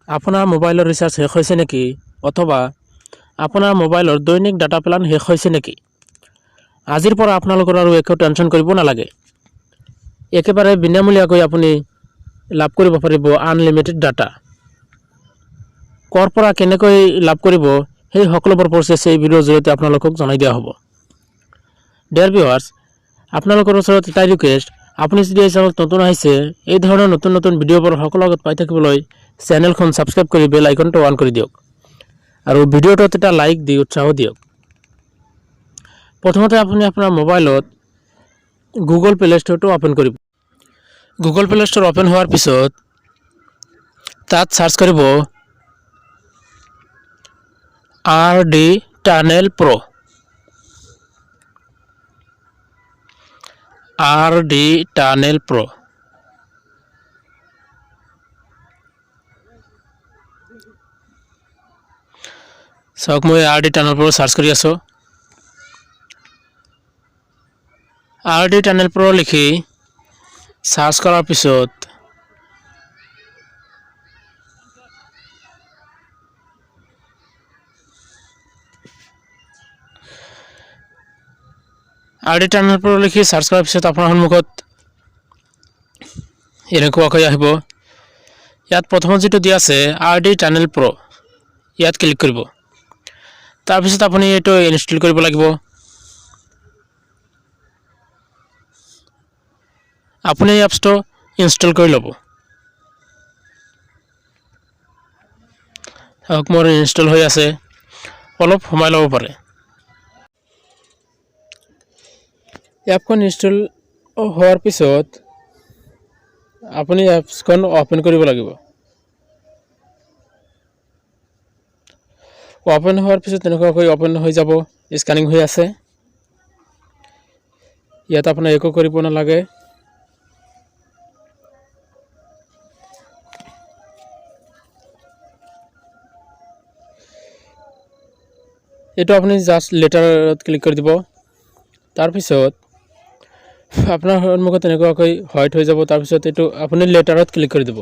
আপোনাৰ মোবাইলৰ ৰিচাৰ্জ শেষ হৈছে নেকি অথবা আপোনাৰ মোবাইলৰ দৈনিক ডাটা প্লান শেষ হৈছে নেকি? আজিৰ পৰা আপোনালোকৰ আৰু একো টেনশ্যন কৰিব নালাগে। একেবাৰে বিনামূলীয়াকৈ আপুনি লাভ কৰিব পাৰিব আনলিমিটেড ডাটা। ক'ৰ পৰা কেনেকৈ লাভ কৰিব সেই সকলোবোৰ প্ৰচেছ এই ভিডিঅ'ৰ জৰিয়তে আপোনালোকক জনাই দিয়া হ'ব। ডিয়াৰ ভিউৱাৰ্ছ, আপোনালোকৰ ওচৰত এটা ৰিকুৱেষ্ট, আপুনি যদি এই চেনেলত নতুন আহিছে এই ধৰণৰ নতুন নতুন ভিডিঅ'বোৰ সকলো আগত পাই থাকিবলৈ চেনেলখন ছাবস্ক্ৰাইব কৰি বেল আইকনটো অন কৰি দিয়ক আৰু ভিডিঅ'টোত এটা লাইক দি উৎসাহ দিয়ক। প্ৰথমতে আপুনি আপোনাৰ মোবাইলত গুগল প্লে ষ্ট'ৰটো অ'পেন কৰিব। গুগল প্লে ষ্ট'ৰ অ'পেন হোৱাৰ পিছত তাত চাৰ্চ কৰিব RD tunnel Pro। RD tunnel Pro। চাওক মই RD টানেল Pro চাৰ্চ কৰি আছোঁ। RD টানেল Pro লিখি চাৰ্চ কৰাৰ পিছত RD টানেল Pro লিখি চাৰ্চ কৰাৰ পিছত আপোনাৰ সন্মুখত এনেকুৱাকৈ আহিব। ইয়াত প্ৰথমত যেটো দিয়া আছে RD টানেল Pro, ইয়াত ক্লিক কৰিব। তাৰপিছত আপুনি এইটো ইনষ্টল কৰিব লাগিব। আপুনি এই এপছটো ইনষ্টল কৰি ল'ব। চাওক মোৰ ইনষ্টল হৈ আছে, অলপ সময় ল'ব পাৰে। এপখন ইনষ্টল হোৱাৰ পিছত আপুনি এপছখন অ'পেন কৰিব লাগিব। অ'পেন হোৱাৰ পিছত তেনেকুৱাকৈ অ'পেন হৈ যাব, স্কেনিং হৈ আছে। ইয়াত আপোনাৰ একো কৰিব নালাগে। এইটো আপুনি জাষ্ট লেটাৰত ক্লিক কৰি দিব। তাৰপিছত আপোনাৰ সন্মুখত তেনেকুৱাকৈ হোৱাইট হৈ যাব। তাৰপিছত এইটো আপুনি লেটাৰত ক্লিক কৰি দিব।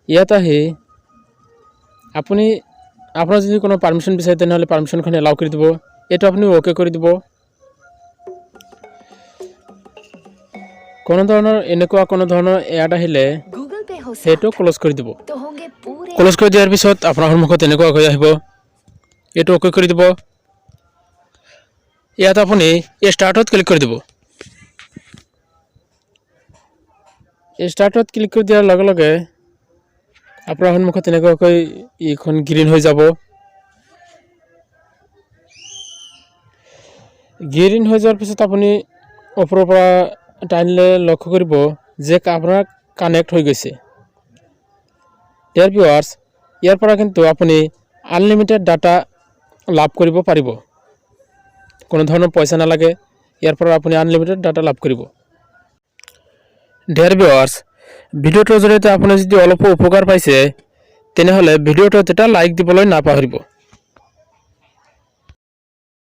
ইয়াত আহি আপুনি আপোনাৰ যদি কোনো পাৰ্মিশ্যন বিচাৰে তেনেহ'লে পাৰ্মিশ্যনখন এলাউ কৰি দিব। এইটো আপুনি অ'কে কৰি দিব। কোনো ধৰণৰ এড আহিলে সেইটো ক্লোজ কৰি দিব। ক্লোজ কৰি দিয়াৰ পিছত আপোনাৰ সন্মুখত এনেকুৱাকৈ আহিব, এইটো অ'কে কৰি দিব। ইয়াত আপুনি ষ্টাৰ্টত ক্লিক কৰি দিব। ষ্টাৰ্টত ক্লিক কৰি দিয়াৰ লগে লগে আপোনাৰ সন্মুখত এনেকুৱাকৈ এইখন গ্ৰীণ হৈ যাব। গ্ৰীণ হৈ যোৱাৰ পিছত আপুনি ওপৰৰ পৰা টানিলে লক্ষ্য কৰিব যে আপোনাৰ কানেক্ট হৈ গৈছে। ডিয়াৰ ভিউৱাৰ্ছ, ইয়াৰ পৰা কিন্তু আপুনি আনলিমিটেড ডাটা লাভ কৰিব পাৰিব। কোনো ধৰণৰ পইচা নালাগে, ইয়াৰ পৰা আপুনি আনলিমিটেড ডাটা লাভ কৰিব। ডিয়াৰ ভিউৱাৰ্ছ, ভিডিঅ'টোৰ জৰিয়তে আপুনি যদি অলপো উপকাৰ পাইছে তেনেহ'লে ভিডিঅ'টোত এটা লাইক দিবলৈ নাপাহৰিব।